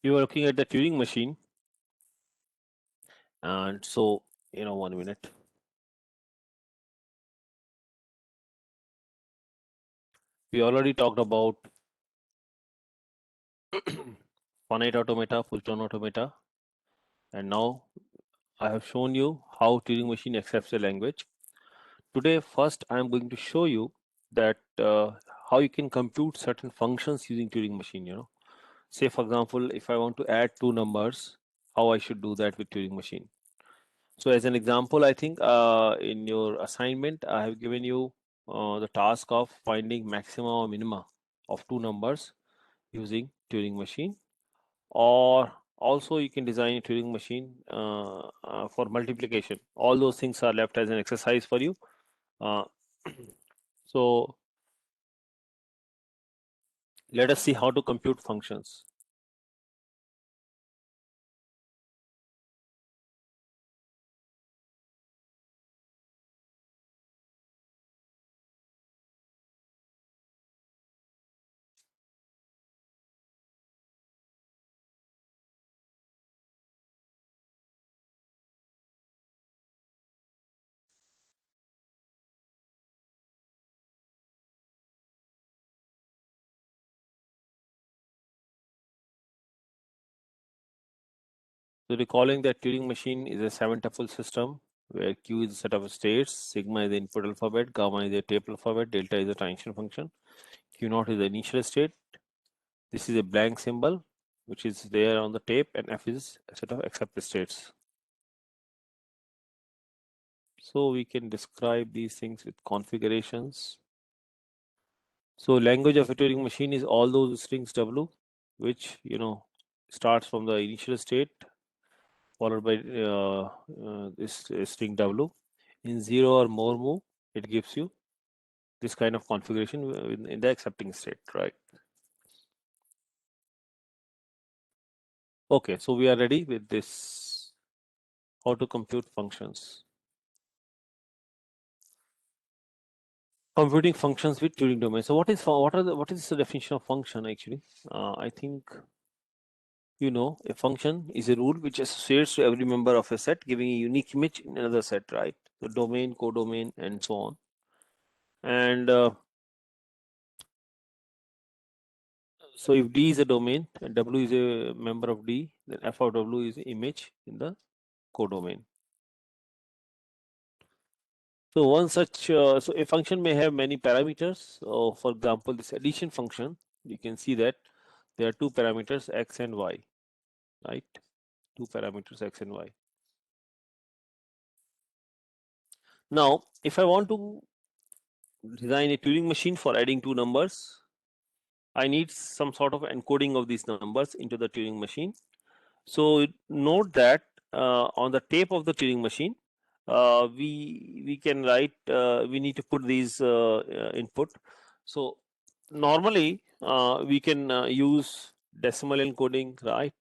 You are looking at the Turing machine, and so 1 minute. We already talked about finite automata, full turn automata, and now I have shown you how Turing machine accepts a language. Today, first I am going to show you that how you can compute certain functions using Turing machine. Say for example, if I want to add two numbers, how I should do that with Turing machine. So as an example, I think in your assignment, I have given you the task of finding maxima or minima of two numbers using Turing machine, or also you can design a Turing machine for multiplication. All those things are left as an exercise for you. Uh, so let us see how to compute functions. So recalling that Turing machine is a seven-tuple system where Q is a set of states, sigma is the input alphabet, gamma is the tape alphabet, delta is the transition function, Q naught is the initial state. This is a blank symbol which is there on the tape, and F is a set of accepted states. So we can describe these things with configurations. So language of a Turing machine is all those strings W, which starts from the initial state followed by this string W. In 0 or more move, it gives you this kind of configuration in the accepting state, right? Okay, so we are ready with this. How to compute functions. Computing functions with Turing domain. So what is the definition of function actually? I think a function is a rule which associates to every member of a set, giving a unique image in another set, right? The domain, codomain, and so on. And so if D is a domain and W is a member of D, then F of W is an image in the codomain. So one such, so a function may have many parameters. So for example, this addition function, you can see that there are two parameters x and y, right? Two parameters x and y. Now, if I want to design a Turing machine for adding two numbers, I need some sort of encoding of these numbers into the Turing machine. So note that on the tape of the Turing machine, we can write. We need to put these input. So normally we can use decimal encoding, right,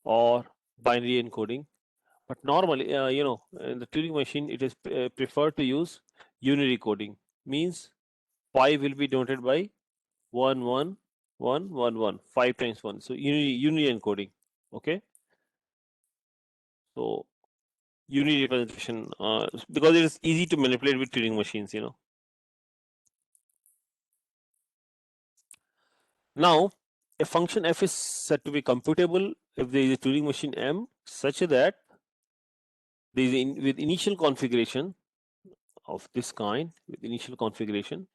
or binary encoding. But normally, in the Turing machine, it is preferred to use unary coding. Means pi will be denoted by 1 1 1 1 1 5 times 1. So unary encoding. Okay. So unary representation because it is easy to manipulate with Turing machines. Now a function f is said to be computable if there is a Turing machine M such that there is with initial configuration of this kind, with initial configuration,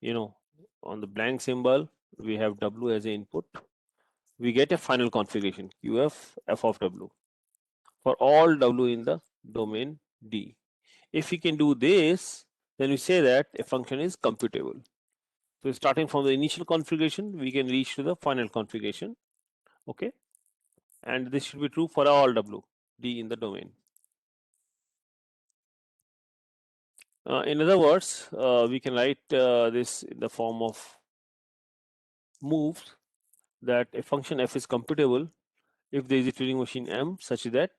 on the blank symbol we have W as an input, we get a final configuration QF f of W for all W in the domain D. If we can do this, then we say that a function is computable. So starting from the initial configuration, we can reach to the final configuration. Okay, and this should be true for all W D in the domain. In other words, we can write this in the form of moves, that a function f is computable if there is a Turing machine M such that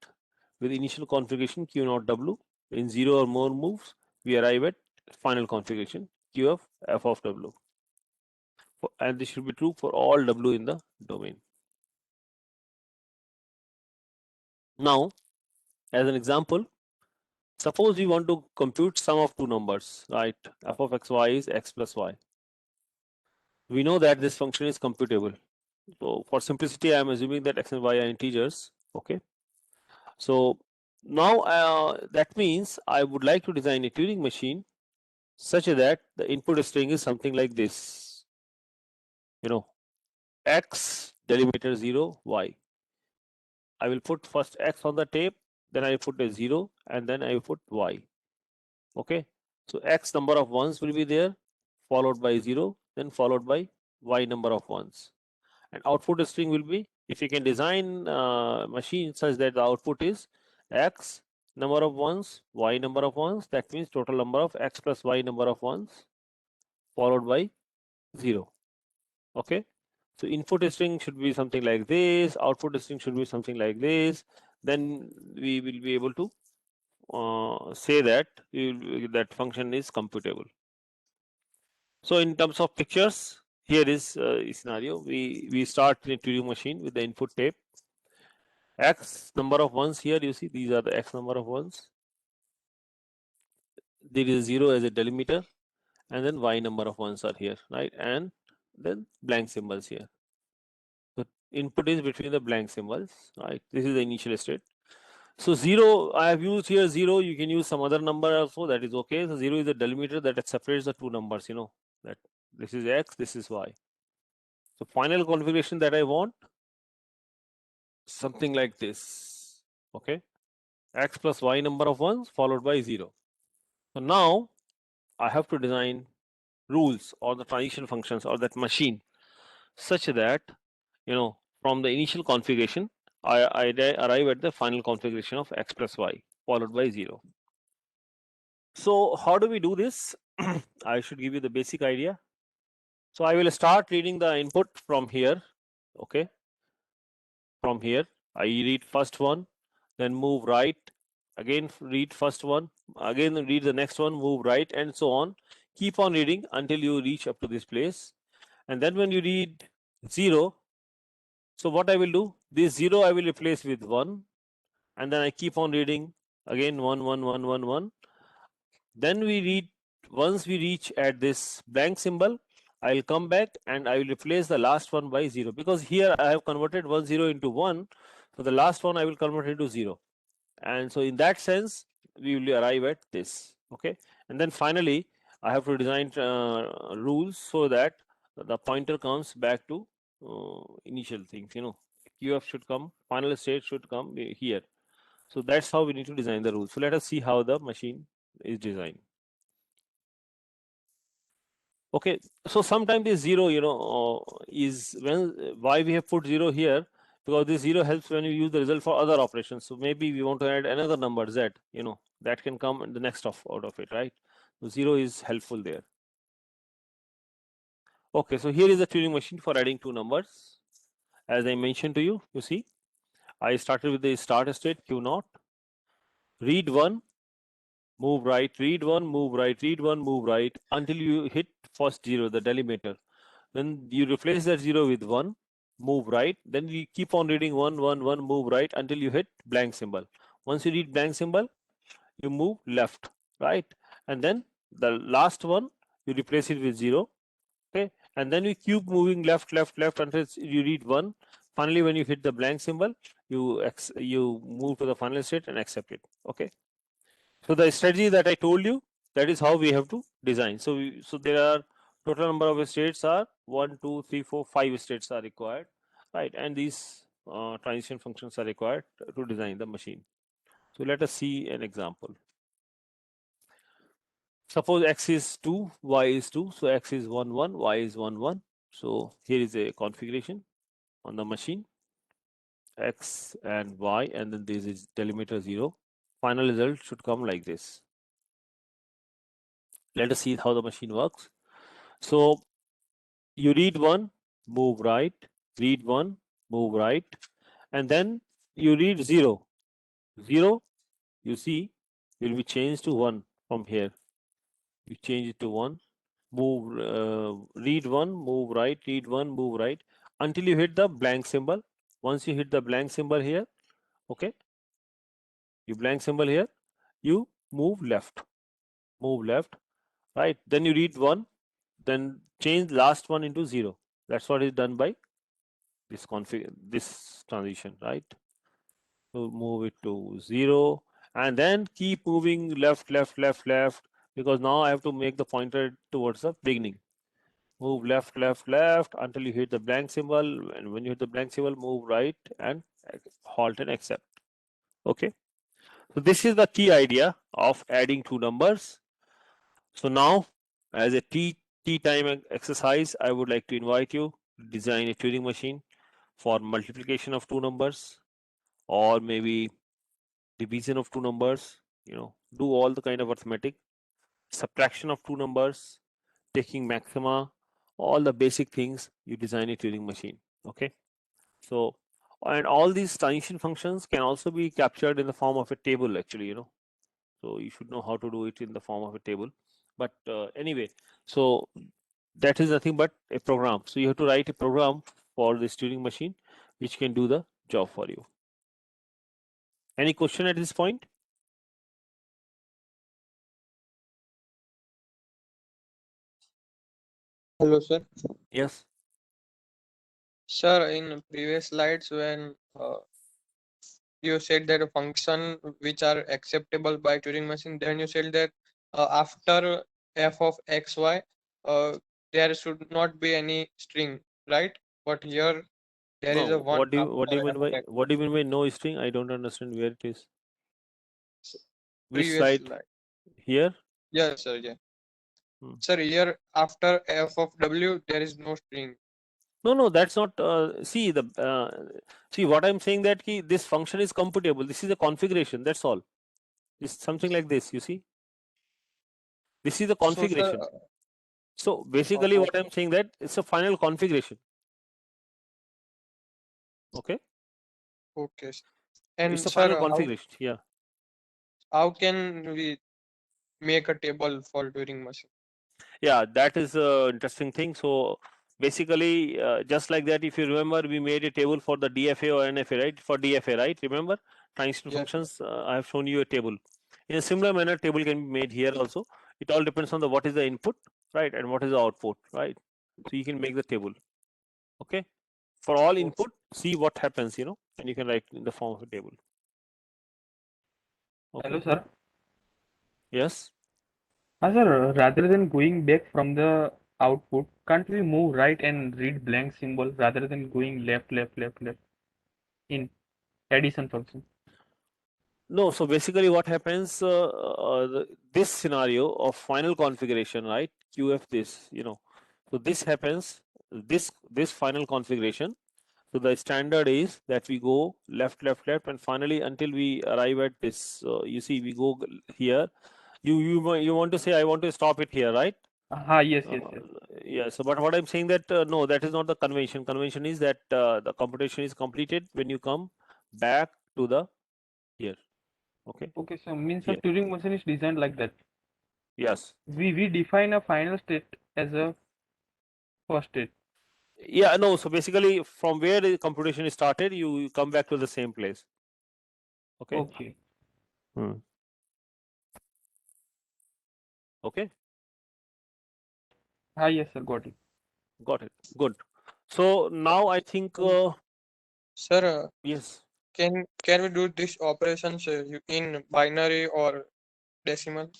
with initial configuration Q naught W in 0 or more moves, we arrive at final configuration Q of f of W. And this should be true for all W in the domain. Now, as an example, suppose we want to compute sum of two numbers, right? F of xy is x plus y. We know that this function is computable. So for simplicity, I am assuming that x and y are integers. Okay. So now that means I would like to design a Turing machine such that the input string is something like this. You know, x delimiter 0 y. I will put first x on the tape, then I put a 0, and then I put y. Okay. So x number of ones will be there, followed by 0, then followed by y number of ones. And output string will be, if you can design machine such that the output is x number of ones, y number of ones, that means total number of x plus y number of ones, followed by 0. Okay. So input string should be something like this, output string should be something like this. Then we will be able to say that that function is computable. So in terms of pictures, here is a scenario. We start in a Turing machine with the input tape. X number of ones here, you see these are the x number of ones. There is 0 as a delimiter, and then y number of ones are here, right? And then blank symbols here. So input is between the blank symbols, right? This is the initial state. So 0, I have used here 0. You can use some other number also, that is okay. So 0 is the delimiter that separates the two numbers, you know, that this is x, this is y. So final configuration that I want, something like this. Okay, x plus y number of ones followed by 0. So now I have to design rules or the transition functions or that machine such that, you know, from the initial configuration I arrive at the final configuration of x plus y followed by 0. So how do we do this? I should give you the basic idea. So I will start reading the input from here. Okay, from here I read first one, then move right, again read first one, again read the next one, move right, and so on. Keep on reading until you reach up to this place. And then when you read 0, so what I will do, this 0 I will replace with 1, and then I keep on reading again 1 1 1 1 1. Then we read, once we reach at this blank symbol, I will come back and I will replace the last one by 0, because here I have converted 1 0 into 1. So the last one I will convert into 0, and so in that sense we will arrive at this. Okay, and then finally I have to design rules so that the pointer comes back to initial things, you know, qf should come, final state should come here. So that's how we need to design the rules. So let us see how the machine is designed. Okay, so sometimes this 0, you know, is when why we have put 0 here, because this 0 helps when you use the result for other operations. So maybe we want to add another number z, you know, that can come in the next out of it, right? So 0 is helpful there. Okay, so here is the Turing machine for adding two numbers. As I mentioned to you, you see, I started with the start state q0, read 1, move right, read 1, move right, read 1, move right, until you hit first 0, the delimiter. Then you replace that 0 with 1, move right, then you keep on reading 1 1 1, move right until you hit blank symbol. Once you read blank symbol, you move left, right, and then the last one you replace it with 0. Okay, and then you keep moving left left left until you read 1. Finally, when you hit the blank symbol, you move to the final state and accept it. Okay, so the strategy that I told you, that is how we have to design. So there are total number of states are 1 2 3 4 5 states are required, right? And these transition functions are required to design the machine. So let us see an example. Suppose x is 2, y is 2, so x is 1 1, y is 1 1. So here is a configuration on the machine, x and y, and then this is delimiter 0. Final result should come like this. Let us see how the machine works. So you read 1, move right, read 1, move right, and then you read 0. 0, you see, will be changed to 1 from here. You change it to 1, move, read 1, move right, read 1, move right, until you hit the blank symbol. Once you hit the blank symbol here, okay, You blank symbol here, you move left, right? Then you read 1, then change last one into 0. That's what is done by this transition, right? So move it to 0 and then keep moving left, because now I have to make the pointer towards the beginning. Move left until you hit the blank symbol, and when you hit the blank symbol, move right and halt and accept. Okay, so this is the key idea of adding two numbers. So now, as a tea time exercise, I would like to invite you to design a Turing machine for multiplication of two numbers, or maybe division of two numbers. Do all the kind of arithmetic, subtraction of two numbers, taking maxima, all the basic things. You design a Turing machine. Okay, so and all these transition functions can also be captured in the form of a table. Actually, so you should know how to do it in the form of a table. But anyway, so that is nothing but a program. So you have to write a program for this Turing machine which can do the job for you. Any question at this point? Hello, sir. Yes. Sir, in previous slides, when you said that a function which are acceptable by Turing machine, then you said that after f of xy, there should not be any string, right? But here there is a No. one What do you after mean f of by x. no string? I don't understand where it is. Which Previous slide? slide. Here? Yes, sir. Yeah. Hmm. Sir, here after f of w, there is no string. No, that's not. See what I'm saying, that this function is computable. This is a configuration. That's all. It's something like this. You see, this is the So, sir, configuration. So basically, oh, what I'm saying, that it's a final configuration. Okay, okay. it's And a final sir, configuration. Yeah. how can we make a table for Turing machine? Yeah, that is a interesting thing. So basically, just like that, if you remember, we made a table for the DFA or NFA, right? For DFA, right? Remember, transition Yes, sir. functions. I have shown you a table. In a similar manner, table can be made here also. It all depends on the what is the input, right, and what is the output, right? So you can make the table. Okay, for all Okay. input, see what happens, and you can write in the form of a table. Hello, Okay. sir. Yes. Sir, rather than going back from the output, can't we move right and read blank symbol rather than going left in addition function? No, so basically what happens, this scenario of final configuration, right? QF this, so this happens, this final configuration. So the standard is that we go left, and finally until we arrive at this. You see, we go here. You want to say I want to stop it here, right? Yes, Uh, yes, yes. yeah. So, but what I'm saying, that no, that is not the convention. Convention is that the computation is completed when you come back to the here. Okay. Okay, so means a Yeah. Turing machine is designed like that. Yes. We define a final state as a first state. Yeah. No. So basically, from where the computation is started, you come back to the same place. Okay. Okay. Hmm. Okay. Yes, sir, got it. Got it. Good. So now I think Sir, yes. can we do this operations in binary or decimal?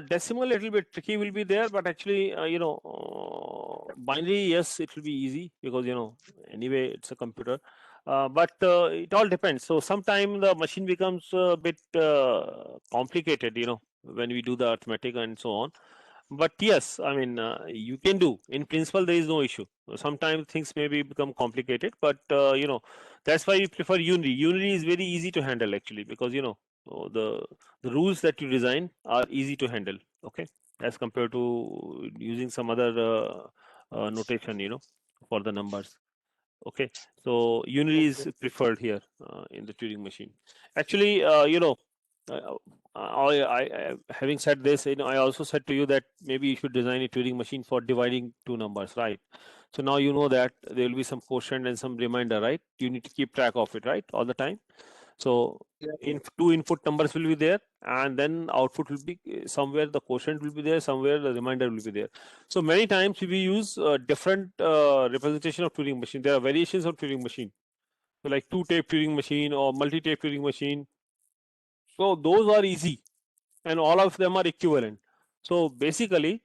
Decimal little bit tricky will be there, but actually, binary, yes, it will be easy because anyway it's a computer. But it all depends. So sometime the machine becomes a bit complicated, when we do the arithmetic and so on. But yes, I mean, you can do. In principle, there is no issue. Sometimes things maybe become complicated, but that's why we prefer Unity. Unity is very easy to handle actually, because the rules that you design are easy to handle. Okay, as compared to using some other notation, for the numbers. Okay, so Unity Okay. is preferred here in the Turing machine. Actually, uh, having said this, I also said to you that maybe you should design a Turing machine for dividing two numbers, right? So now you know that there will be some quotient and some remainder, right? You need to keep track of it, right, all the time. So Yeah. two input numbers will be there, and then output will be somewhere the quotient will be there, somewhere the remainder will be there. So many times we use different representation of Turing machine. There are variations of Turing machine, so like two-tape Turing machine or multi-tape Turing machine. So those are easy, and all of them are equivalent. So basically,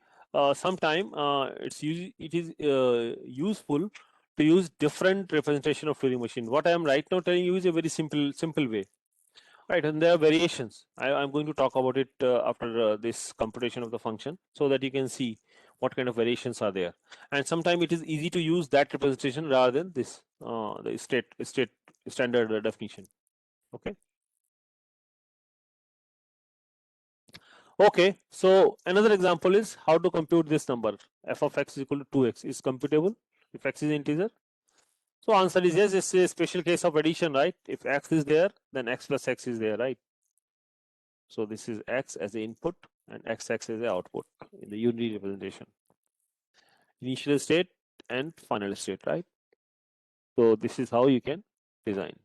sometime it is useful to use different representation of Turing machine. What I am right now telling you is a very simple way. Right, and there are variations. I'm going to talk about it after this computation of the function, so that you can see what kind of variations are there. And sometimes it is easy to use that representation rather than this the state standard definition. Okay. Okay. So another example is how to compute this number f of x is equal to 2x is computable if x is integer. So answer is yes. It's a special case of addition, right? If x is there, then x plus x is there, right? So this is x as the input and x as the output in the unary representation. Initial state and final state, right? So this is how you can design.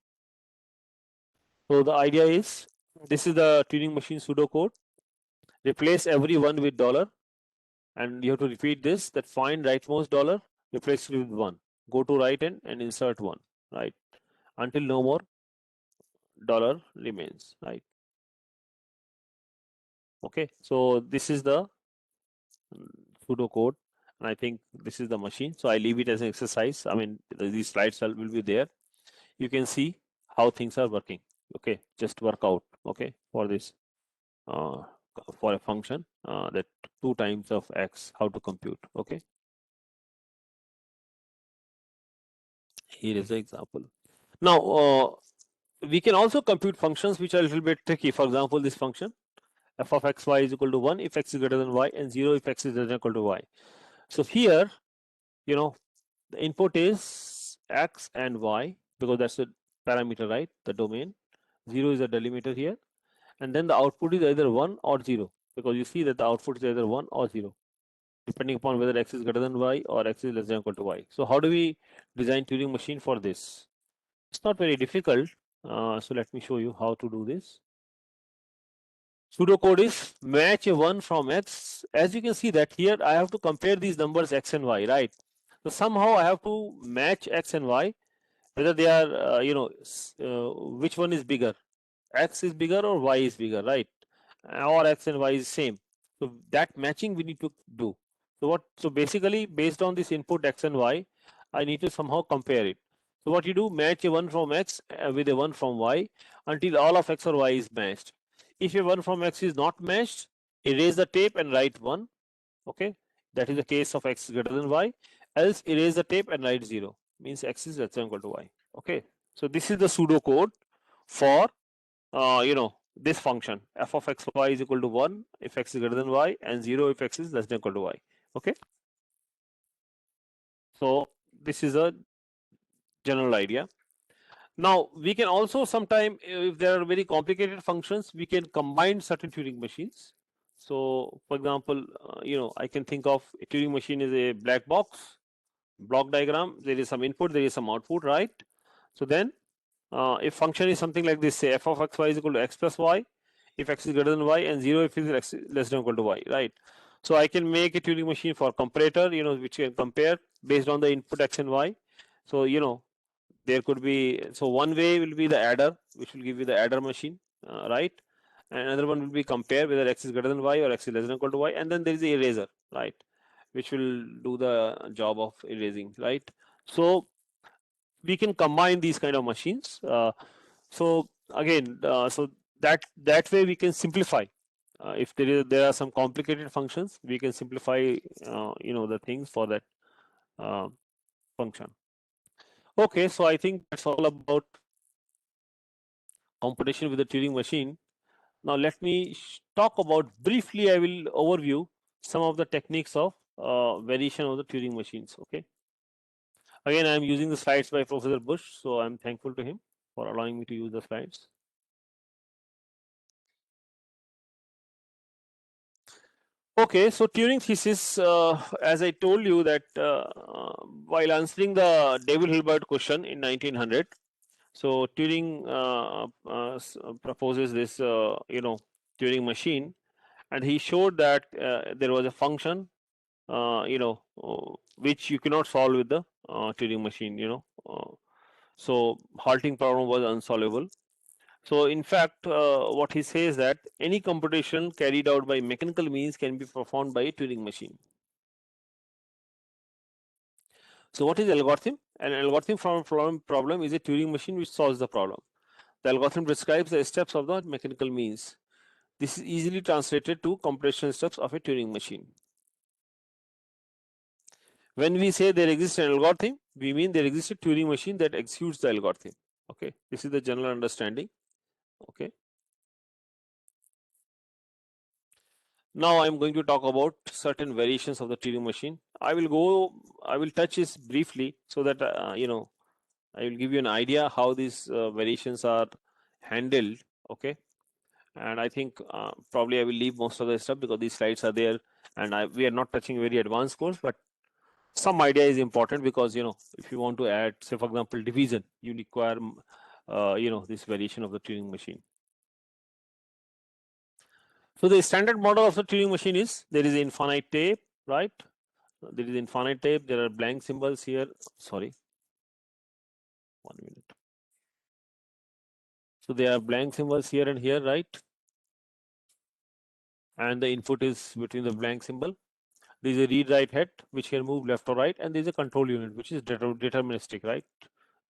So the idea is, this is the Turing machine pseudocode. Replace every one with dollar, and you have to repeat this, that find rightmost dollar, replace it with one. Go to right end and insert one, right? Until no more dollar remains, right? Okay, so this is the pseudocode, and I think this is the machine. So I leave it as an exercise. I mean, these slides will be there. You can see how things are working. Okay, just work out. Okay, for this for a function that 2 times of x, how to compute. Okay, here is the example. Now we can also compute functions which are a little bit tricky. For example, this function f of x y is equal to 1 if x is greater than y, and 0 if x is less than equal to y. So here, you know, the input is x and y because that's the parameter, right? The domain. 0 is the delimiter here, and then the output is either 1 or 0 because you see that the output is either 1 or 0 depending upon whether x is greater than y or x is less than equal to y. So how do we design Turing machine for this? It's not very difficult. So let me show you how to do this. Pseudocode is match a 1 from x. As you can see that here I have to compare these numbers x and y, right? So somehow I have to match x and y, whether they are which one is bigger, x is bigger or y is bigger, right? Or x and y is same. So that matching we need to do. So basically based on this input x and y, I need to somehow compare it. So what you do, match a 1 from x with a 1 from y until all of x or y is matched. If a 1 from x is not matched, erase the tape and write 1. Okay, that is the case of x greater than y. Else erase the tape and write 0, means x is less than equal to y. Okay, so this is the pseudocode for this function f of x y is equal to 1 if x is greater than y, and 0 if x is less than equal to y. Okay, so this is a general idea. Now we can also sometime, if there are very complicated functions, we can combine certain Turing machines. So for example, I can think of a Turing machine is a black box block diagram. There is some input, there is some output, right? So then if function is something like this, say f of x y is equal to x plus y if x is greater than y, and 0 if it is x less than or equal to y, right? So I can make a Turing machine for comparator, which can compare based on the input x and y. So there could be, so one way will be the adder, which will give you the adder machine, right? And another one will be compare whether x is greater than y or x is less than or equal to y, and then there is the eraser, right, which will do the job of erasing, right? So we can combine these kind of machines. So again, so that way we can simplify. If there are some complicated functions, we can simplify the things for that function. Okay, so I think that's all about computation with the Turing machine. Now let me talk about briefly. I will overview some of the techniques of variation of the Turing machines. Okay. Again, I am using the slides by Professor Bush, so I'm thankful to him for allowing me to use the slides. Okay, so Turing thesis, as I told you that while answering the David Hilbert question in 1900, So Turing proposes this Turing machine, and he showed that there was a function which you cannot solve with the Turing machine. So halting problem was unsolvable. So in fact, what he says that any computation carried out by mechanical means can be performed by a Turing machine. So what is algorithm? An algorithm from problem is a Turing machine which solves the problem. The algorithm describes the steps of the mechanical means. This is easily translated to computation steps of a Turing machine. When we say there exists an algorithm, we mean there exists a Turing machine that executes the algorithm. Okay, this is the general understanding. Okay. Now I am going to talk about certain variations of the Turing machine. I will touch this briefly so that I will give you an idea how these variations are handled. Okay, and I think probably I will leave most of the stuff because these slides are there, and we are not touching very advanced course, but some idea is important because if you want to add, say for example, division, you require this variation of the Turing machine. So the standard model of the Turing machine is there is infinite tape, right? There is infinite tape. There are blank symbols here. Sorry, 1 minute. So there are blank symbols here and here, right? And the input is between the blank symbol. There is a read-write head which can move left or right, and there is a control unit which is deterministic, right?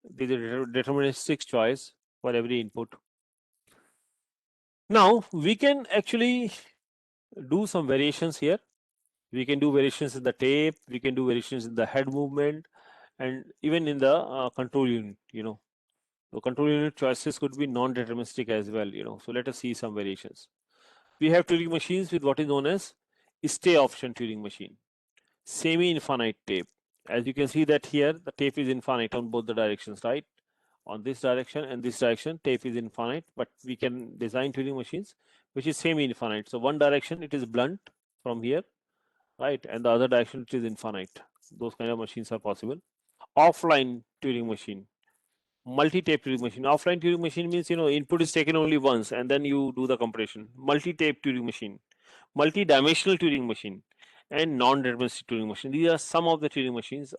There is a deterministic choice for every input. Now we can actually do some variations here. We can do variations in the tape. We can do variations in the head movement, and even in the control unit. The control unit choices could be non-deterministic as well. So let us see some variations. We have Turing machines with what is known as stay option Turing machine, semi-infinite tape. As you can see that here the tape is infinite on both the directions, right? On this direction and this direction tape is infinite, but we can design Turing machines which is semi-infinite. So one direction it is blunt from here, right, and the other direction it is infinite. Those kind of machines are possible. Offline Turing machine, multi-tape Turing machine. Offline Turing machine means input is taken only once and then you do the computation. Multi-tape Turing machine, multi-dimensional Turing machine, and non-deterministic Turing machine. These are some of the Turing machines.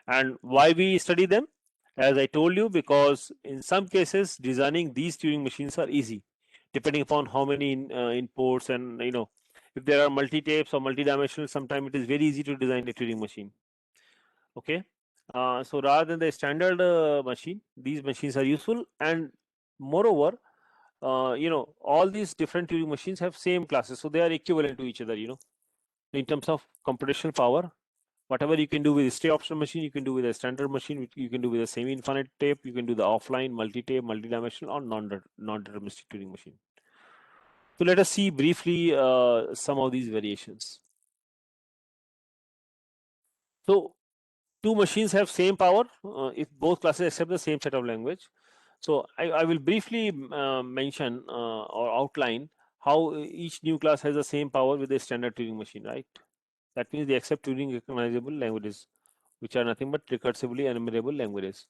And why we study them? As I told you, because in some cases designing these Turing machines are easy, depending upon how many inputs, and if there are multi-tapes or multi-dimensional, sometimes it is very easy to design a Turing machine. Okay, so rather than the standard machine, these machines are useful, and moreover, all these different Turing machines have same classes, so they are equivalent to each other. In terms of computational power, whatever you can do with a stay option machine, you can do with a standard machine, you can do with a semi-infinite tape, you can do the offline, multi-tape, multi-dimensional, or non-deterministic Turing machine. So let us see briefly some of these variations. So two machines have same power if both classes accept the same set of language. So I will briefly mention or outline how each new class has the same power with a standard Turing machine, right? That means they accept Turing recognizable languages, which are nothing but recursively enumerable languages.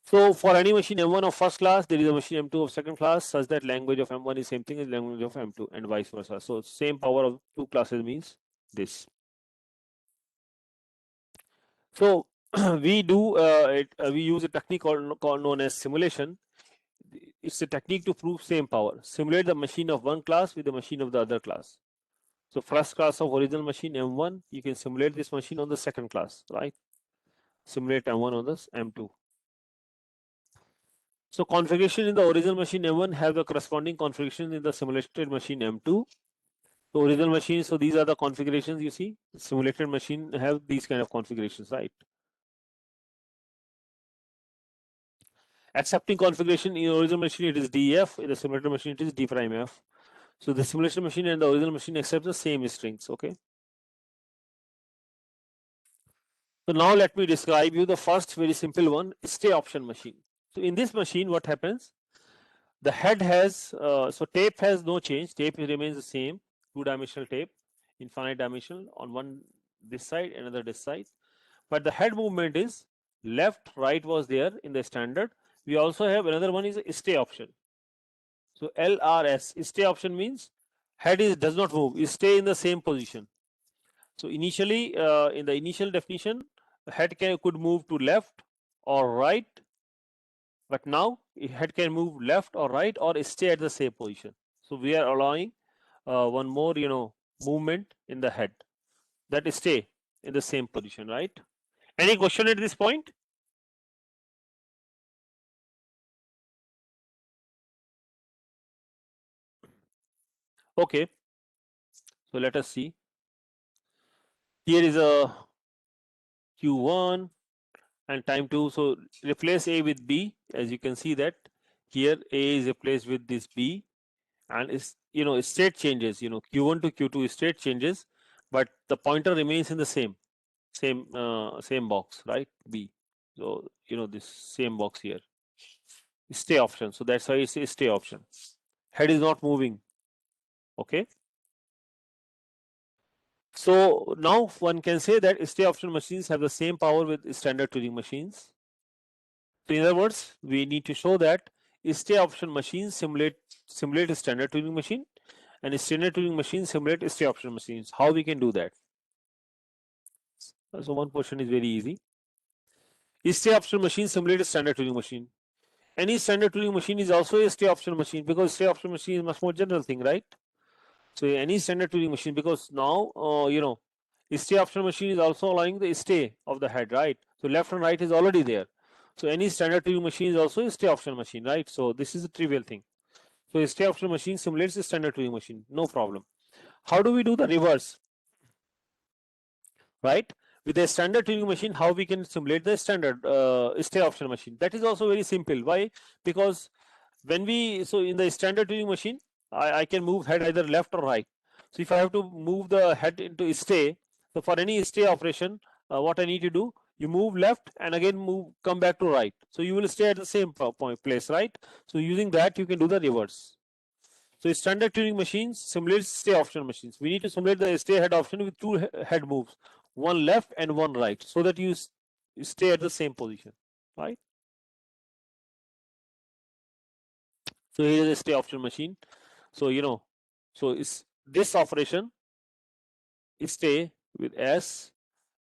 So for any machine M1 of first class, there is a machine M2 of second class, such that language of M1 is same thing as language of M2 and vice versa. So same power of two classes means this. So we use a technique called known as simulation. It's a technique to prove same power. Simulate the machine of one class with the machine of the other class. So first class of original machine M1, you can simulate this machine on the second class, right? Simulate M1 on this M2. So configuration in the original machine M1 have the corresponding configuration in the simulated machine M2. So original machine, so these are the configurations you see. Simulated machine have these kind of configurations, right? Accepting configuration in original machine it is DF, in the simulated machine it is D prime F. So the simulation machine and the original machine accept the same strings, okay? So now let me describe you the first very simple one, stay option machine. So in this machine, what happens? The head has, so tape has no change, tape remains the same, two-dimensional tape, infinite dimensional on one this side, another this side. But the head movement is left, right was there in the standard. We also have another one is a stay option. So LRS, stay option means head does not move, it stay in the same position. So initially, in the initial definition, head could move to left or right, but now head can move left or right or stay at the same position. So we are allowing one more, movement in the head that stay in the same position, right? Any question at this point? Okay, so let us see. Here is a Q1 and time 2. So replace A with B. As you can see that here A is replaced with this B, and is state changes. Q1 to Q2 state changes, but the pointer remains in the same box, right? B. So this same box here, stay option. So that's why it's a stay option. Head is not moving. Okay. So now one can say that stay option machines have the same power with standard Turing machines. So in other words, we need to show that stay option machines simulate a standard Turing machine, and standard Turing machines simulate stay option machines. How we can do that? So one question is very easy. Stay option machine simulate a standard Turing machine. Any standard Turing machine is also a stay option machine, because stay option machine is much more general thing, right? So any standard Turing machine, because now stay option machine is also allowing the stay of the head, right? So left and right is already there. So any standard Turing machine is also a stay option machine, right? So this is a trivial thing. So a stay option machine simulates a standard Turing machine, no problem. How do we do the reverse? Right? With a standard Turing machine, how we can simulate the standard stay option machine? That is also very simple. Why? Because when in the standard Turing machine, I can move head either left or right. So if I have to move the head into stay, so for any stay operation, what I need to do, you move left and again come back to right. So you will stay at the same place, right? So using that, you can do the reverse. So standard Turing machines simulates stay option machines. We need to simulate the stay head option with two head moves, one left and one right, so that you stay at the same position, right? So here is a stay option machine. So so is this operation stay with S.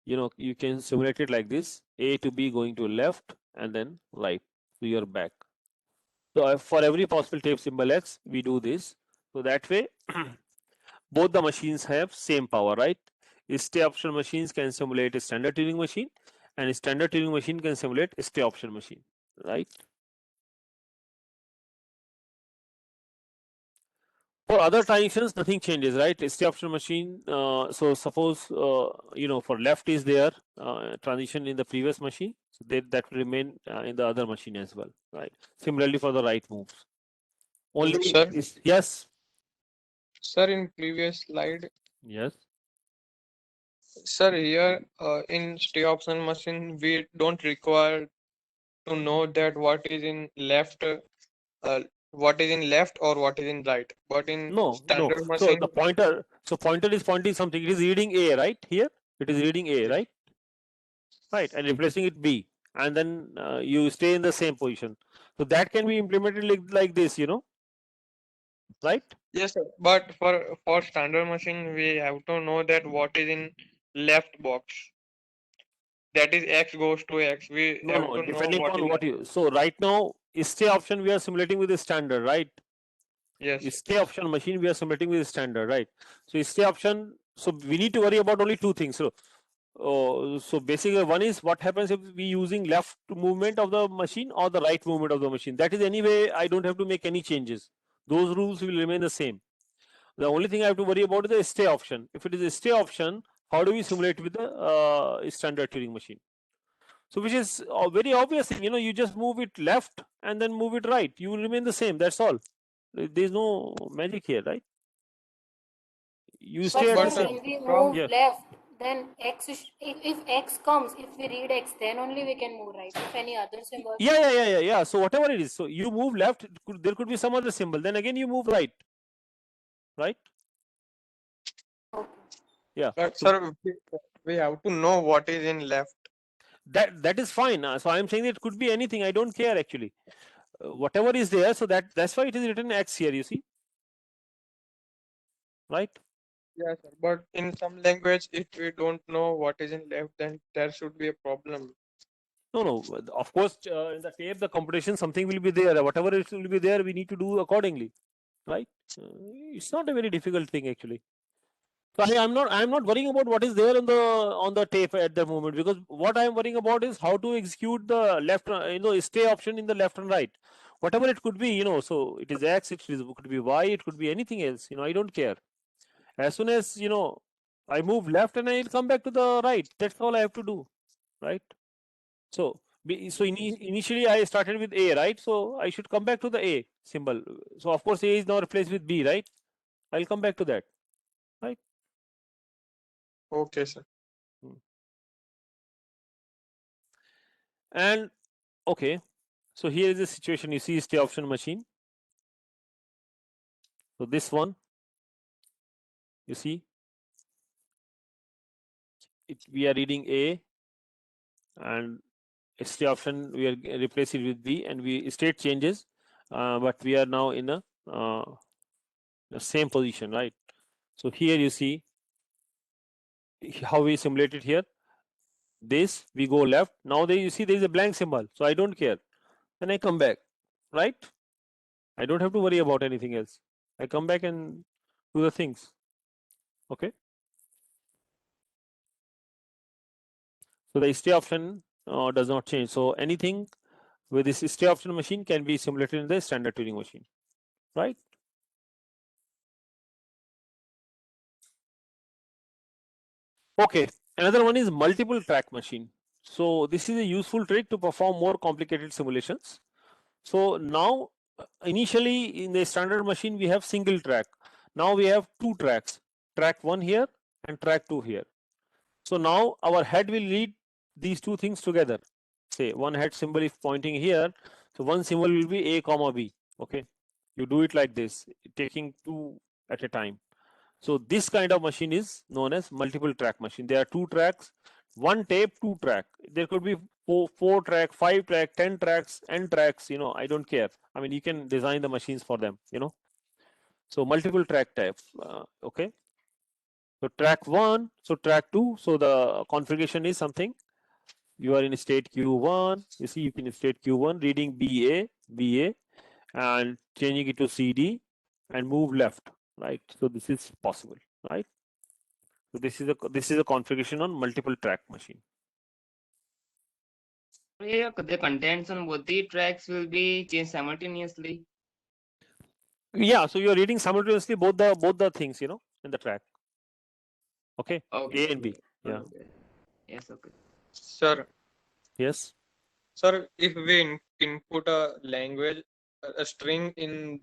You can simulate it like this: A to B going to left and then right. So you're back. So for every possible tape symbol X, we do this. So that way, both the machines have same power, right? Stay option machines can simulate a standard Turing machine, and a standard Turing machine can simulate a stay option machine, right? For other transitions, nothing changes, right? Stay option machine. So suppose for left is there transition in the previous machine, so that will remain in the other machine as well, right? Similarly for the right moves. Only Sir? yes. Sir, in previous slide, Yes. sir, here in stay option machine, we don't require to know that what is in left or what is in right. But in No. standard So machine, the pointer is pointing something. It is reading A, right? Here it is reading A, right? Right, and replacing it B, and then you stay in the same position. So that can be implemented like this, right? yes, sir. But for standard machine, we have to know that what is in left box. That is X goes to X. We No, have no, to know depending what on is. what you. So right now, stay option we are simulating with the standard, right? Yes. Stay option machine we are simulating with the standard, right? So stay option. So we need to worry about only two things. So basically, one is what happens if we using left movement of the machine or the right movement of the machine. That is anyway, I don't have to make any changes. Those rules will remain the same. The only thing I have to worry about is the stay option. If it is a stay option, how do we simulate with the standard Turing machine? So which is a very obvious thing. You just move it left and then move it right. You will remain the same. That's all. There is no magic here, right? You But stay at sir, the But same. when we from move Yeah. left, then X is, if X comes, if we read X, then only we can move right. If any other symbol. Yeah. So whatever it is, so you move left. There could be some other symbol. Then again you move right. Right. Okay. Yeah. but So sir, we have to know what is in left. that is fine. So I'm saying that it could be anything. I don't care actually. Whatever is there, so that's why it is written X here. You see, right? Yeah, sir. But in some language, if we don't know what is in left, then there should be a problem. No. Of course, in the tape, the computation something will be there. Whatever it will be there, we need to do accordingly, right? It's not a very difficult thing actually. So I'm not worrying about what is there on the tape at the moment, because what I'm worrying about is how to execute the left, stay option in the left and right, whatever it could be, so it is X, it could be Y, it could be anything else, I don't care. As soon as I move left and I'll come back to the right, that's all I have to do, right? So initially I started with A, right? So I should come back to the A symbol. So of course A is now replaced with B, right? I'll come back to that, right? Okay, sir. And okay, so here is the situation. You see stay option machine. So this one, you see, we are reading A, and stay option we are replace it with B, and we state changes, but we are now in a the same position, right? So here you see how we simulate it here. This we go left. Now there you see there is a blank symbol, so I don't care. Then I come back, right? I don't have to worry about anything else. I come back and do the things. Okay. So the stay option does not change. So anything with this stay option machine can be simulated in the standard Turing machine, right? Okay, another one is multiple track machine. So this is a useful trick to perform more complicated simulations. So now initially in the standard machine we have single track. Now we have two tracks, track 1 here and track 2 here. So now our head will read these two things together. Say one head symbol if pointing here, so one symbol will be A comma B. Okay, you do it like this, taking two at a time. So this kind of machine is known as multiple track machine. There are two tracks, one tape, two track. There could be four track, 5 track, 10 tracks, n tracks. I don't care. I mean, you can design the machines for them. So multiple track type. Okay. So track 1, so track 2. So the configuration is something. You are in state Q1. You see, you can state Q1 reading BA, and changing it to CD and move left, right? So this is possible, right? So this is a configuration on multiple track machine. Yeah, the contents on both the tracks will be changed simultaneously. Yeah, so you're reading simultaneously both the things, in the track. Okay, Okay. A and B. Yeah. Okay. Yes. Okay. Sir, Yes. sir, if we input a language, a string in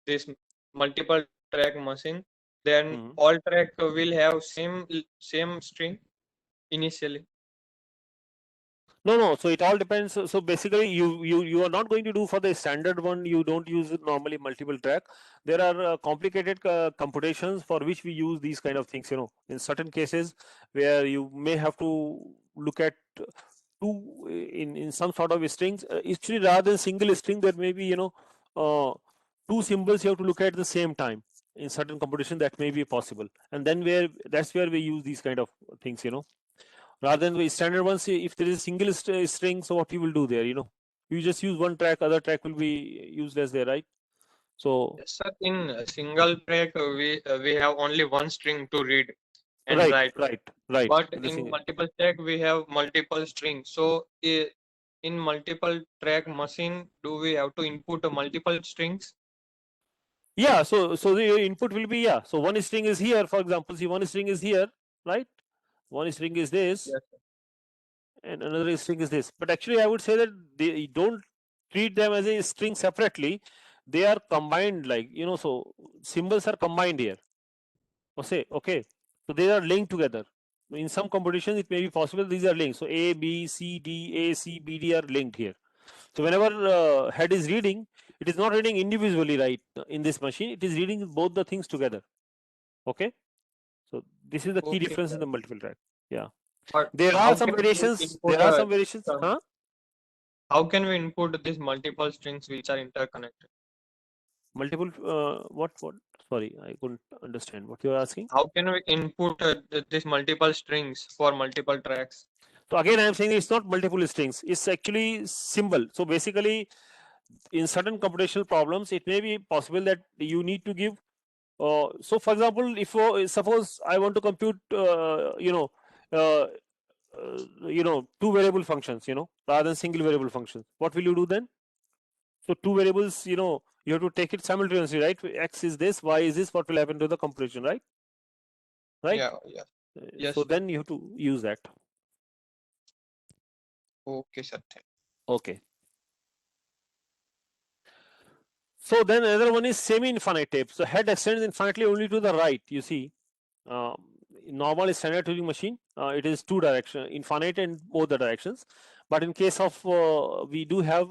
this multiple track machine, then Mhm. all track will have same string initially. No. So it all depends. So basically, you are not going to do for the standard one. You don't use normally multiple track. There are complicated computations for which we use these kind of things. In certain cases where you may have to look at two in some sort of strings. Actually, rather than single string, there may be two symbols you have to look at the same time. In certain computation, that may be possible, and then that's where we use these kind of things. Rather than the standard ones, if there is a single string, so what you will do there, you just use one track, other track will be useless there, right? So Sir, in a single track, we have only one string to read and write. right. But The in multiple track, we have multiple strings. So in multiple track machine, do we have to input multiple strings? Yeah, so the input will be, yeah. So one string is here, for example. See, one string is here, right? One string is this, Yes, and another string is this. But actually, I would say that they don't treat them as a string separately. They are combined, like so symbols are combined here. Okay. So they are linked together. In some computations, it may be possible these are linked. So A, B, C, D, A, C, B, D are linked here. So whenever head is reading, it is not reading individually, right? In this machine, it is reading both the things together. Okay. So this is the key okay, difference sir. in the multiple track. Yeah. But There how are some can we variations. input, There are some variations. some- Huh? how can we input these multiple strings which are interconnected? Multiple. What? Sorry, I couldn't understand what you are asking. How can we input these multiple strings for multiple tracks? So again, I am saying it's not multiple strings. It's actually symbol. So basically, in certain computational problems, it may be possible that you need to give. So, for example, if suppose I want to compute, uh, two variable functions, rather than single variable functions, what will you do then? So two variables, you have to take it simultaneously, right? X is this, Y is this. What will happen to the computation, right? Right. Yeah, yeah. Yes, So sir. then you have to use that. Okay, sir. Okay. So then another one is semi-infinite tape. So head extends infinitely only to the right. You see, normal standard Turing machine, it is two direction, infinite in both the directions. But in case of we do have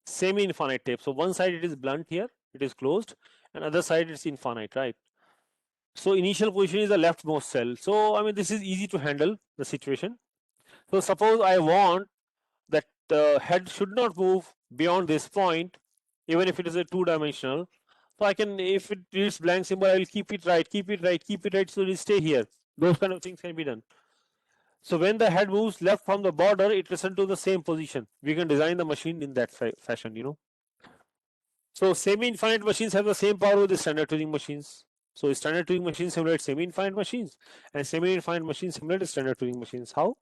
semi-infinite tape. So one side it is blunt here, it is closed, and other side it's infinite, right? So initial position is the leftmost cell. So I mean this is easy to handle the situation. So suppose I want that the head should not move beyond this point, even if it is a two-dimensional. So I can, if it reads blank symbol, I will keep it right, keep it right, keep it right, so it will stay here. Those kind of things can be done. So when the head moves left from the border, it returns to the same position. We can design the machine in that fashion. So semi-infinite machines have the same power with the standard Turing machines. So standard Turing machines simulate semi-infinite machines, and semi-infinite machines simulate standard Turing machines. How?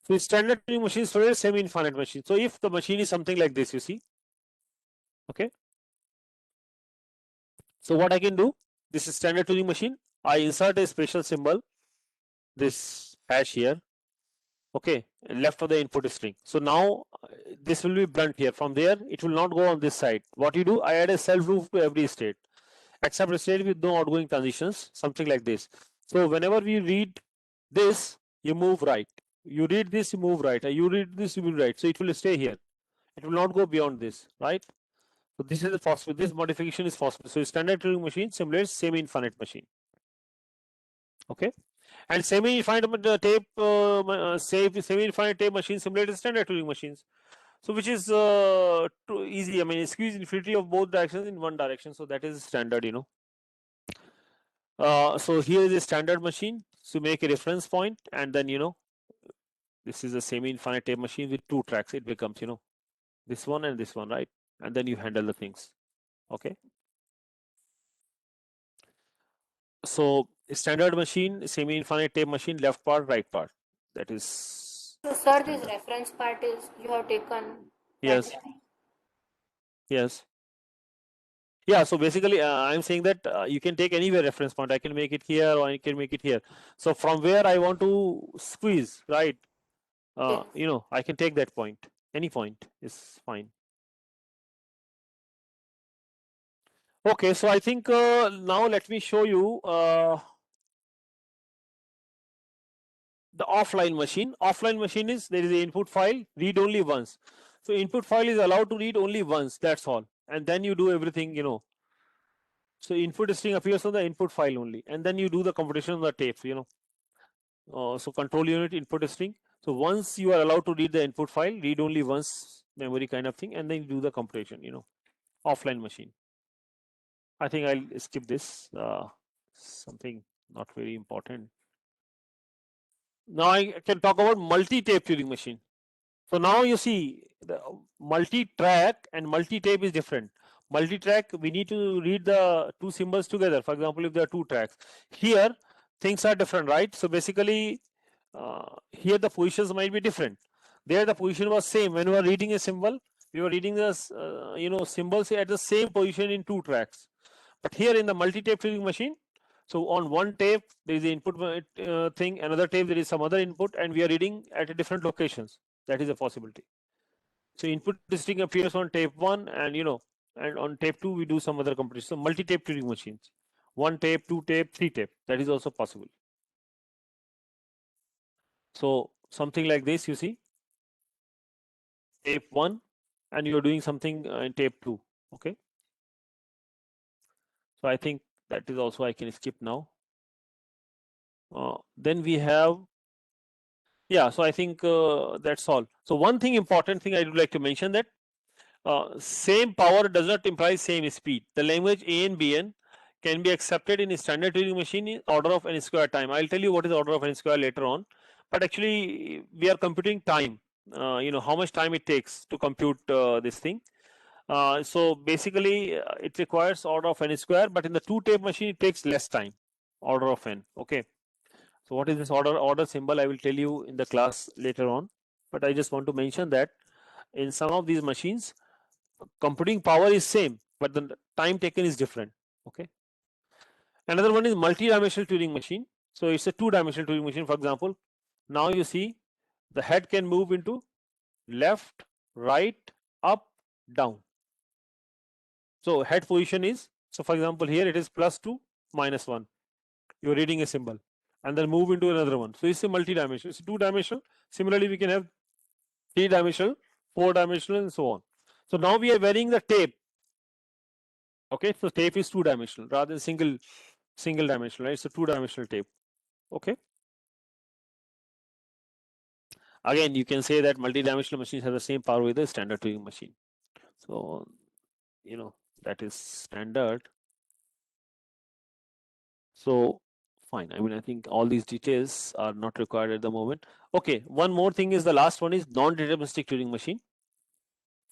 So standard Turing machines simulate semi-infinite machines. So if the machine is something like this, you see, okay. So what I can do? This is standard Turing machine. I insert a special symbol, this hash here, okay, left of the input string. So now this will be blunt here. From there, it will not go on this side. What you do? I add a self loop to every state, except a state with no outgoing transitions, something like this. So whenever we read this, you move right. You read this, you move right. You read this, you move right. So it will stay here. It will not go beyond this, right? So this is the possible. This modification is possible. So standard Turing machine simulates semi-infinite machine. Okay, and semi-infinite tape, semi-infinite tape machine simulates standard Turing machines. So which is too easy. I mean, squeeze infinity of both directions in one direction. So that is standard. So here is a standard machine. So make a reference point, and then this is a semi-infinite tape machine with two tracks. It becomes this one and this one, right? And then you handle the things. Okay. So standard machine, semi-infinite tape machine, left part, right part. That is. So, sir, this standard. reference part is you have taken. Yes. that way. Yes. Yeah. So basically, I'm saying that you can take anywhere reference point. I can make it here, or I can make it here. So from where I want to squeeze, right? Yes. I can take that point. Any point is fine. Okay. So I think now let me show you the offline machine. Offline machine is there is an input file, read only once. So input file is allowed to read only once, that's all. And then you do everything. So input string appears on the input file only, and then you do the computation on the tape. So control unit input string. So once you are allowed to read the input file, read only once memory kind of thing, and then you do the computation. Offline machine. I think I'll skip this. Something not very important. Now I can talk about multi-tape Turing machine. So now you see the multi-track and multi-tape is different. Multi-track, we need to read the two symbols together. For example, if there are two tracks, here things are different, right? So basically, here the positions might be different. There the position was same. When we were reading a symbol, we were reading the symbols at the same position in two tracks. But here in the multi-tape Turing machine, so on one tape there is the input thing, another tape there is some other input, and we are reading at a different locations. That is a possibility. So input string appears on tape 1, and on tape 2 we do some other computation. So multi-tape Turing machines, 1 tape, 2 tape, 3 tape, that is also possible. So something like this, you see, tape 1, and you are doing something in tape 2. Okay. So I think that is also I can skip now. Then we have Yeah, so I think that's all. So one thing, important thing I would like to mention that same power does not imply same speed. The language AN/BN can be accepted in a standard Turing machine in order of n square time. I'll tell you what is order of n square later on, but actually we are computing time. How much time it takes to compute this thing. So basically it requires order of n square, but in the two tape machine it takes less time, order of n. Okay. So what is this order symbol? I will tell you in the class later on, but I just want to mention that in some of these machines computing power is same, but the time taken is different. Okay. Another one is multi-dimensional Turing machine. So it's a two-dimensional Turing machine. For example, now you see the head can move into left, right, up, down. So head position is, so for example here it is +2, -1. You're reading a symbol and then move into another one. So it's a multi-dimensional, it's two-dimensional. Similarly, we can have three-dimensional, four-dimensional, and so on. So now we are varying the tape. Okay, so tape is two-dimensional rather than single dimensional, right? It's a two-dimensional tape. Okay. Again, you can say that multi-dimensional machines have the same power with the standard Turing machine. So, that is standard. So, fine. I mean, I think all these details are not required at the moment. Okay, one more thing is the last one is non-deterministic Turing machine.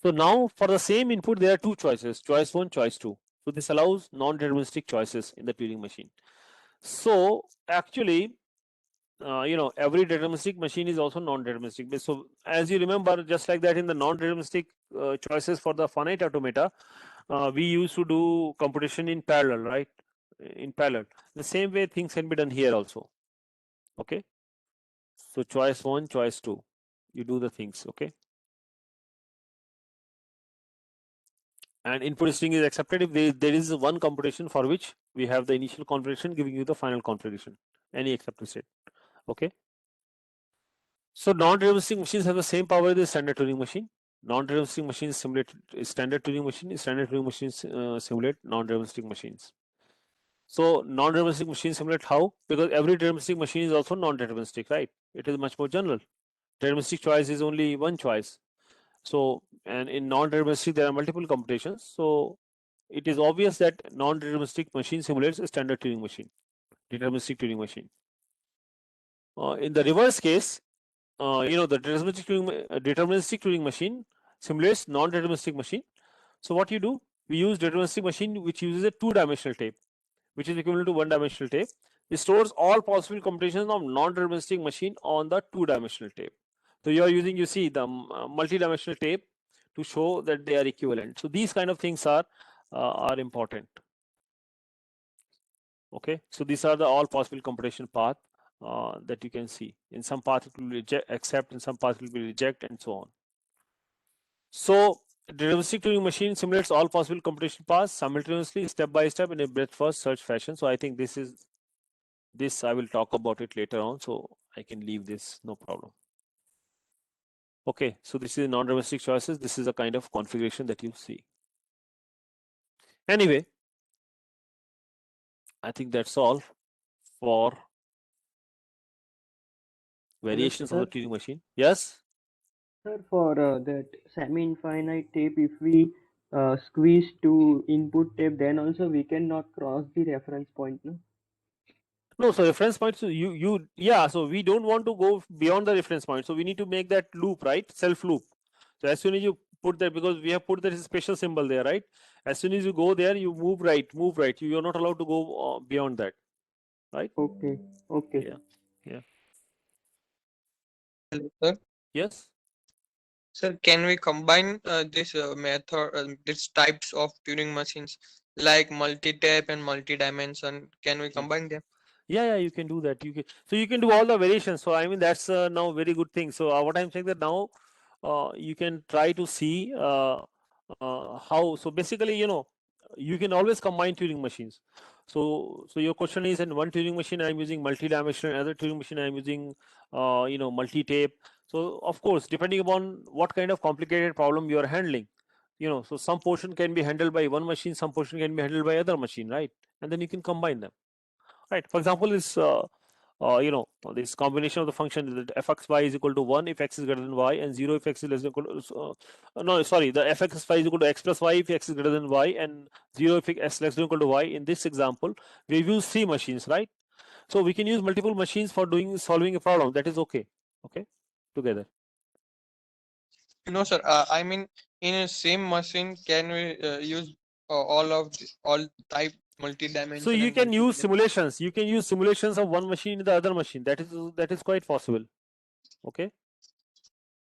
So now for the same input, there are two choices, choice 1, choice 2. So this allows non-deterministic choices in the Turing machine. So actually, every deterministic machine is also non-deterministic. So as you remember, just like that in the non-deterministic choices for the finite automata, we used to do computation in parallel, right? In parallel. The same way things can be done here also. Okay. So choice 1, choice 2, you do the things. Okay. And input string is accepted if there is one computation for which we have the initial configuration giving you the final configuration, any accepted state. Okay. So non-deterministic machines have the same power as the standard Turing machine. Non-deterministic machines simulate standard Turing machine. Standard Turing machines simulate non-deterministic machines. So non-deterministic machines simulate how? Because every deterministic machine is also non-deterministic, right? It is much more general. Deterministic choice is only one choice. So, and in non-deterministic there are multiple computations. So it is obvious that non-deterministic machine simulates a standard Turing machine, deterministic Turing machine. In the reverse case, the deterministic Turing machine simulates non-deterministic machine. So what you do, we use deterministic machine which uses a two-dimensional tape, which is equivalent to one-dimensional tape. It stores all possible computations of non-deterministic machine on the two-dimensional tape. So you are using, you see, the multi-dimensional tape to show that they are equivalent. So these kind of things are important. Okay, so these are the all possible computation path that you can see. In some path it will accept, in some path it will reject, and so on. So deterministic Turing machine simulates all possible computation paths simultaneously, step by step, in a breadth first search fashion. So I think this I will talk about it later on, so I can leave this, no problem. Okay, so this is non-deterministic choices. This is a kind of configuration that you see. Anyway, I think that's all for variations of the Turing machine. Yes? Sir, for that semi-infinite tape, if we squeeze to input tape, then also we cannot cross the reference point, no? No, so reference point, so so we don't want to go beyond the reference point. So we need to make that loop, right? Self loop. So as soon as you put that, because we have put that special symbol there, right? As soon as you go there, you move right. You are not allowed to go beyond that, right? Okay. Yeah. Yeah. Hello, sir. Yes. Sir, can we combine this method, these types of Turing machines like multi-tape and multi-dimension? Can we combine them? Yeah, you can do that. You can do all the variations. So I mean that's now very good thing. So what I'm saying that now you can try to see how. So basically, you can always combine Turing machines. So your question is, in one Turing machine I'm using multi-dimensional, another Turing machine I'm using multi-tape. So of course, depending upon what kind of complicated problem you are handling, so some portion can be handled by one machine, some portion can be handled by other machine, right? And then you can combine them. Right. For example, is this combination of the function that fxy is equal to 1 if x is greater than y and 0 if x is less than equal to, no, sorry, the fxy is equal to x plus y if x is greater than y and 0 if x is less than equal to y. In this example, we've used 3 machines, right? So we can use multiple machines for solving a problem. That is okay. Okay, together. No, sir. I mean, in a same machine, can we use all type multi-dimension? So you and can use multi-plane? simulations. You can use simulations of one machine in the other machine. That is quite possible. Okay.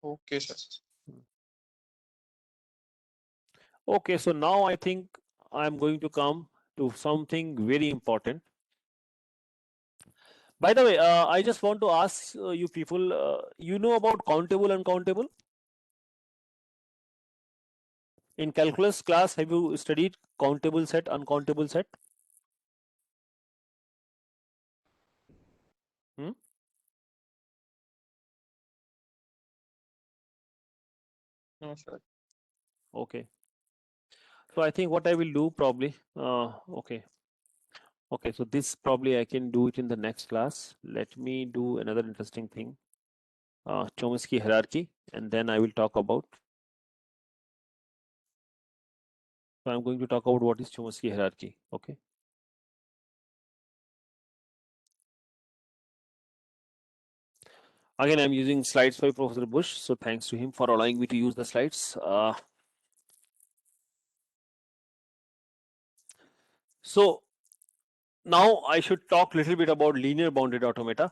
Okay, sir. Okay. So now I think I'm going to come to something very important. By the way, I just want to ask you people, you know about countable, uncountable? In calculus class, have you studied countable set, uncountable set? No, sir. Okay. So I think what I will do probably, okay. Okay, so this probably I can do it in the next class. Let me do another interesting thing, Chomsky hierarchy, and then I will talk about. So I'm going to talk about what is Chomsky hierarchy. Okay. Again, I'm using slides by Professor Bush. So thanks to him for allowing me to use the slides. So now I should talk a little bit about linear bounded automata.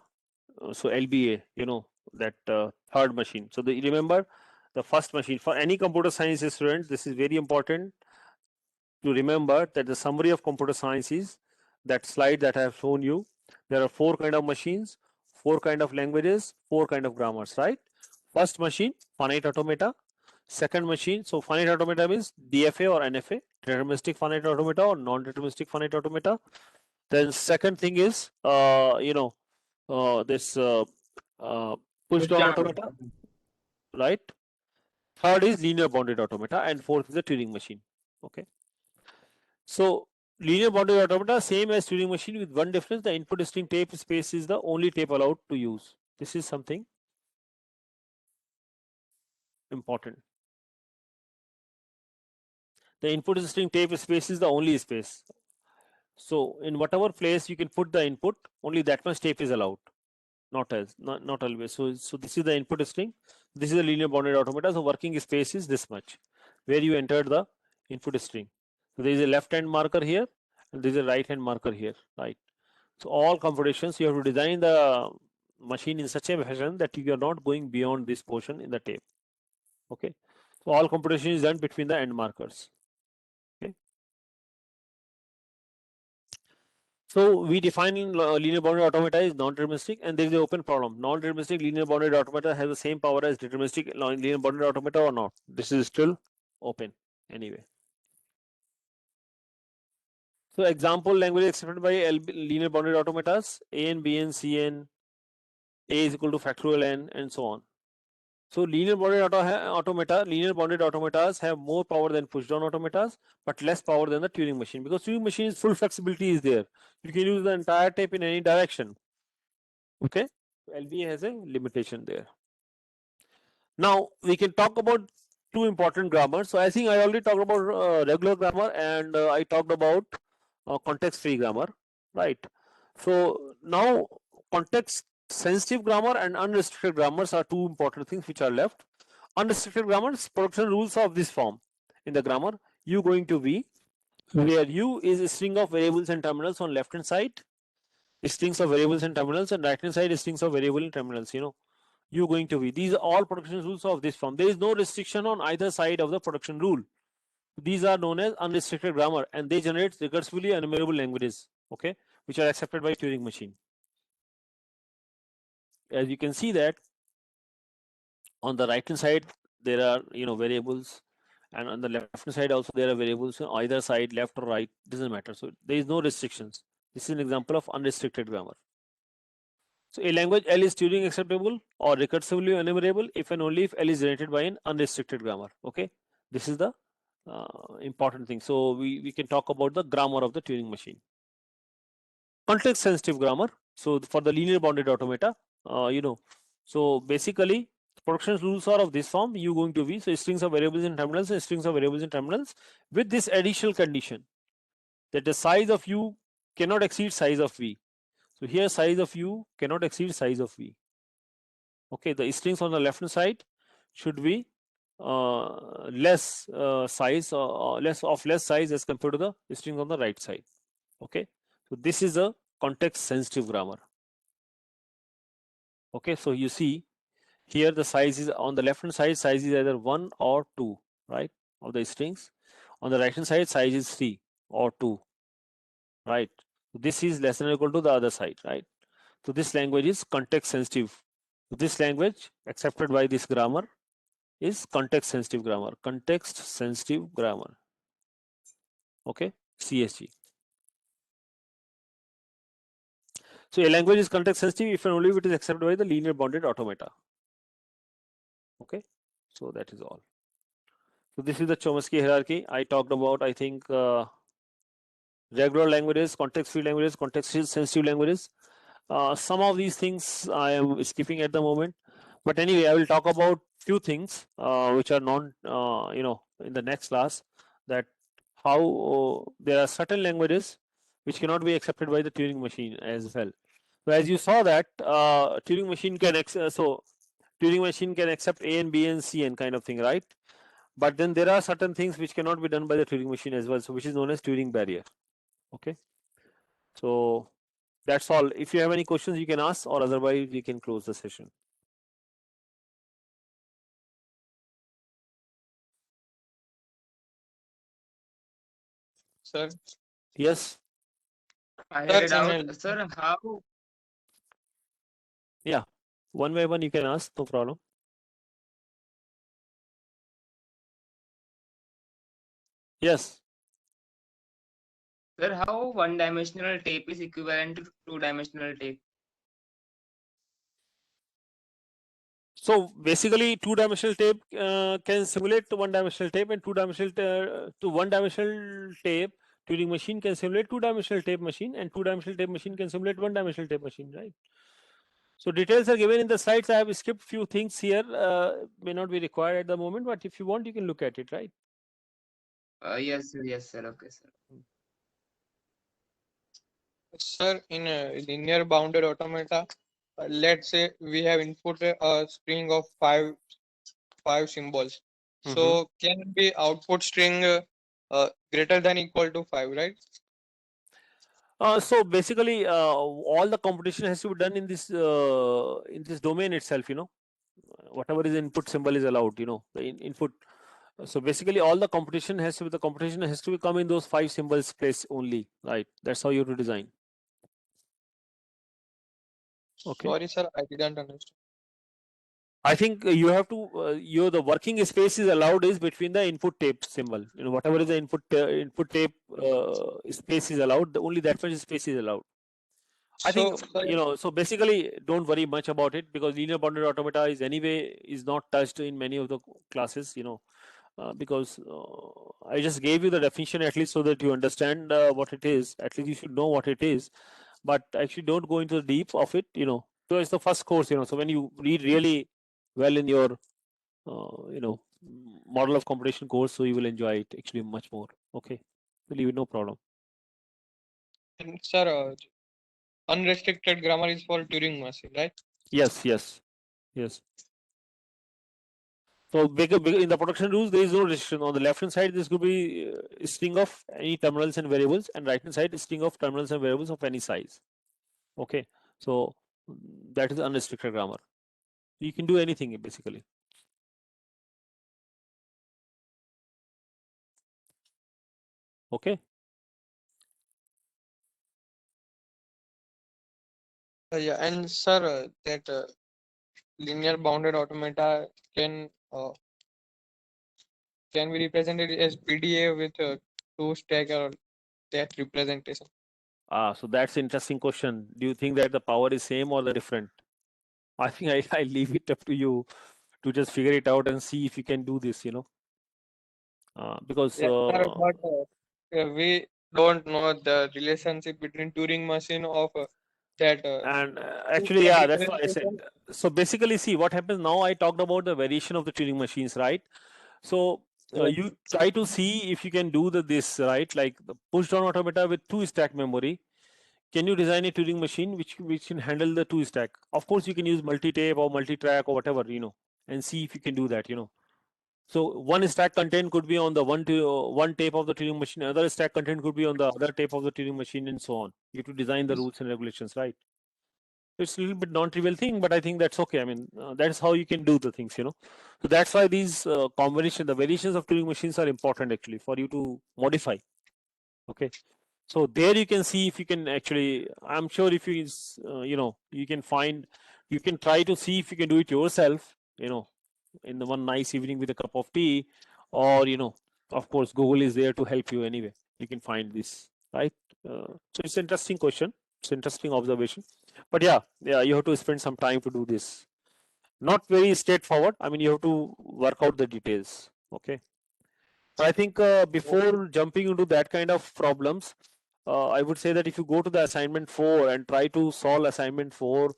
So LBA, that third machine. So remember the first machine for any computer science student. This is very important to remember that the summary of computer science is that slide that I have shown you. There are 4 kind of machines, 4 kind of languages, 4 kind of grammars, right? First machine, finite automata. Second machine, so finite automata means DFA or NFA, deterministic finite automata or non-deterministic finite automata. Then second thing is, this push down automata, right? Third is linear bounded automata, and fourth is the Turing machine. Okay. So linear bounded automata same as Turing machine with one difference: the input string tape space is the only tape allowed to use. This is something important. The input string tape space is the only space. So in whatever place you can put the input, only that much tape is allowed. Not always. So this is the input string. This is a linear bounded automata. So working space is this much, where you entered the input string. So there is a left hand marker here, and there is a right hand marker here, right? So all computations you have to design the machine in such a fashion that you are not going beyond this portion in the tape. Okay. So all computation is done between the end markers. Okay. So we define linear bounded automata is non-deterministic, and there is an open problem. Non-deterministic linear bounded automata has the same power as deterministic linear bounded automata or not? This is still open anyway. So example language accepted by linear bounded automatas: AN, BN, CN, A is equal to factorial N, and so on. So linear bounded automatas have more power than push down automatas, but less power than the Turing machine, because Turing machine is full flexibility is there. You can use the entire tape in any direction. Okay, LBA has a limitation there. Now we can talk about 2 important grammars. So I think I already talked about regular grammar, and I talked about context free grammar, right? So now context sensitive grammar and unrestricted grammars are 2 important things which are left. Unrestricted grammars, production rules of this form in the grammar: U going to V, where U is a string of variables and terminals on left hand side, strings of variables and terminals, and right hand side strings of variable and terminals. U going to V. These are all production rules of this form. There is no restriction on either side of the production rule. These are known as unrestricted grammar, and they generate recursively enumerable languages, okay, which are accepted by Turing machine. As you can see that on the right hand side there are variables, and on the left hand side also there are variables on either side, left or right, doesn't matter. So there is no restrictions. This is an example of unrestricted grammar. So a language L is Turing acceptable or recursively enumerable if and only if L is generated by an unrestricted grammar. Okay, this is the important thing. So we can talk about the grammar of the Turing machine. Context sensitive grammar. So for the linear bounded automata, so basically production rules are of this form. U going to V. So strings of variables in terminals and strings of variables in terminals with this additional condition that the size of U cannot exceed size of V. So here size of U cannot exceed size of V. Okay, the strings on the left hand side should be less size or less size as compared to the strings on the right side. Okay, so this is a context sensitive grammar. Okay, so you see here the size is on the left hand side, size is either 1 or 2, right, of the strings. On the right hand side, size is 3 or 2, right. So this is less than or equal to the other side, right. So this language is context sensitive. So this language accepted by this grammar is context sensitive grammar. Context sensitive grammar. Okay, CSG. So a language is context sensitive if and only if it is accepted by the linear bounded automata. Okay, so that is all. So this is the Chomsky hierarchy. I talked about, I think, regular languages, context free languages, context sensitive languages. Some of these things I am skipping at the moment, but anyway, I will talk about few things which are non, in the next class, that how there are certain languages which cannot be accepted by the Turing machine as well. So as you saw that Turing machine can Turing machine can accept A and B and C and kind of thing, right? But then there are certain things which cannot be done by the Turing machine as well, so which is known as Turing barrier. Okay, so that's all. If you have any questions, you can ask, or otherwise we can close the session. Sir, Yes. I Sir, had a in doubt, sir. How? Yeah, one by one you can ask, no problem. Yes. Sir, how one-dimensional tape is equivalent to two-dimensional tape? So basically, two-dimensional tape can simulate one-dimensional tape, and two-dimensional to one-dimensional tape Turing machine can simulate two-dimensional tape machine, and two-dimensional tape machine can simulate one-dimensional tape machine, right? So details are given in the slides. I have skipped few things here, may not be required at the moment, but if you want, you can look at it, right? Yes, sir. Yes, sir. Okay, sir. Sir, in a linear bounded automata, let's say we have input a string of five symbols. So can it be output string greater than equal to 5, right? So basically, all the computation has to be done in this domain itself. Whatever is input symbol is allowed. The input. So basically, all the computation has to be come in those 5 symbols place only. Right. That's how you have to design. Okay. Sorry, sir, I didn't understand. I think you have to the working space is allowed is between the input tape symbol. Whatever is the input tape space is allowed. Only that much space is allowed. I think sir, so basically don't worry much about it, because linear bounded automata is not touched in many of the classes, because I just gave you the definition at least so that you understand what it is. At least you should know what it is, but actually don't go into the deep of it. So it's the first course, so when you read really well in your model of computation course, so you will enjoy it actually much more. Okay, leave it, no problem. and sir, unrestricted grammar is for Turing machine, right? Yes. So in the production rules, there is no restriction. On the left hand side, this could be a string of any terminals and variables, and right hand side, a string of terminals and variables of any size. Okay, so that is unrestricted grammar. You can do anything basically. Okay. Yeah, and sir, that linear bounded automata can be represented as PDA with 2 stack or that representation. So that's an interesting question. Do you think that the power is same or the different? I think I leave it up to you to just figure it out and see if you can do this. Because Yes, sir, but we don't know the relationship between Turing machine of that And two actually, yeah, that's different what I said. different- So basically, see what happens now. I talked about the variation of the Turing machines, right? So Yeah. you try to see if you can do this, right? Like the push down automata with 2-stack memory. Can you design a Turing machine which can handle the 2-stack? Of course, you can use multi-tape or multi-track or whatever, and see if you can do that, So one stack content could be on the one tape of the Turing machine, another stack content could be on the other tape of the Turing machine, and so on. You have to design the rules and regulations, right? It's a little bit non-trivial thing, but I think that's okay. I mean, that's how you can do the things, So that's why these combination, the variations of Turing machines are important actually for you to modify. Okay, so there you can see if you can actually. I'm sure if you, you can find, you can try to see if you can do it yourself. In the one nice evening with a cup of tea, or of course, Google is there to help you anyway. You can find this, right? So it's an interesting question. It's an interesting observation. But yeah, you have to spend some time to do this. Not very straightforward. I mean, you have to work out the details. Okay. But I think before jumping into that kind of problems, I would say that if you go to the assignment 4 and try to solve assignment 4,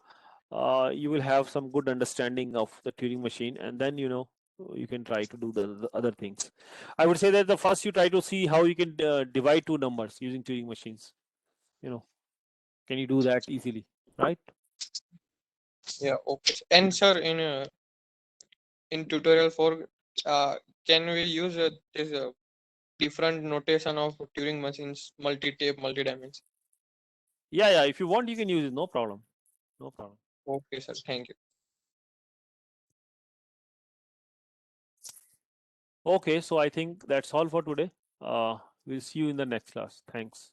you will have some good understanding of the Turing machine, and then you can try to do the other things. I would say that the first you try to see how you can divide two numbers using Turing machines. Can you do that easily, right? Yeah, okay. And sir, in tutorial 4, can we use this different notation of Turing machines, multi-tape, multi-dimension? Yeah. If you want, you can use it. No problem. No problem. Okay, sir. Thank you. Okay, so I think that's all for today. We'll see you in the next class. Thanks.